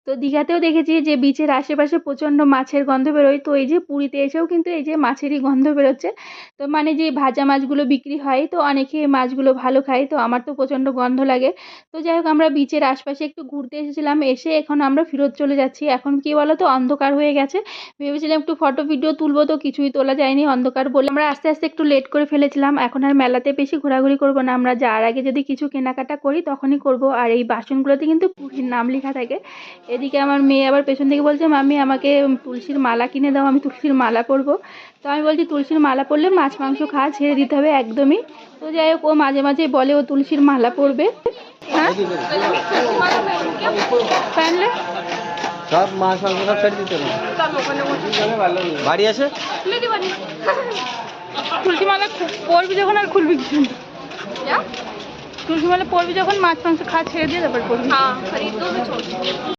তো দীঘাতেও দেখেছি যে বিচের আশেপাশে প্রচণ্ড মাছের গন্ধ বেরোয়, তো এই যে পুরীতে এসেও কিন্তু এই যে মাছেরই গন্ধ বেরোচ্ছে। তো মানে যে ভাজা মাছগুলো বিক্রি হয়, তো অনেকে মাছগুলো ভালো খায়, তো আমার তো প্রচণ্ড গন্ধ লাগে। তো যাই হোক, আমরা বিচের আশপাশে একটু ঘুরতে এসেছিলাম, এসে এখন আমরা ফেরত চলে যাচ্ছি। এখন কি বলো তো, অন্ধকার হয়ে গেছে, ভেবেছিলাম একটু ফটো ভিডিও তুলবো, তো কিছুই তোলা যায়নি অন্ধকার বলে। আমরা আস্তে আস্তে একটু লেট করে ফেলেছিলাম। এখন আর মেলাতে বেশি ঘোরাঘুরি করবো না, আমরা যাওয়ার আগে যদি কিছু কেনাকাটা করি তখনই করব। আর এই বাসনগুলোতে কিন্তু পুরীর নাম লেখা থাকে। এদিকে আমার মেয়ে আবার পেছন থেকে বলছে, মাম্মি আমাকে তুলসীর মালা কিনে দাও, আমি তুলসীর মালা পরবো। তো আমি বলছি তুলসীর মালা পরলে মাছ মাংস খাওয়া ছেড়ে দিতে হবে একদমই। তো যাই হোক, ও মাঝে মাঝে বলে ও তুলসীর মালা পরবে। হ্যাঁ, পারলে সব মাছ মাংস সব ছেড়ে দিতে হবে। বাড়ি আছে তুলসী মালা পরবি যখন আর খুলবি কিছু না। তুলসী মালা পরবি যখন মাছ মাংস খাওয়া ছেড়ে দিয়ে তারপর পরবি।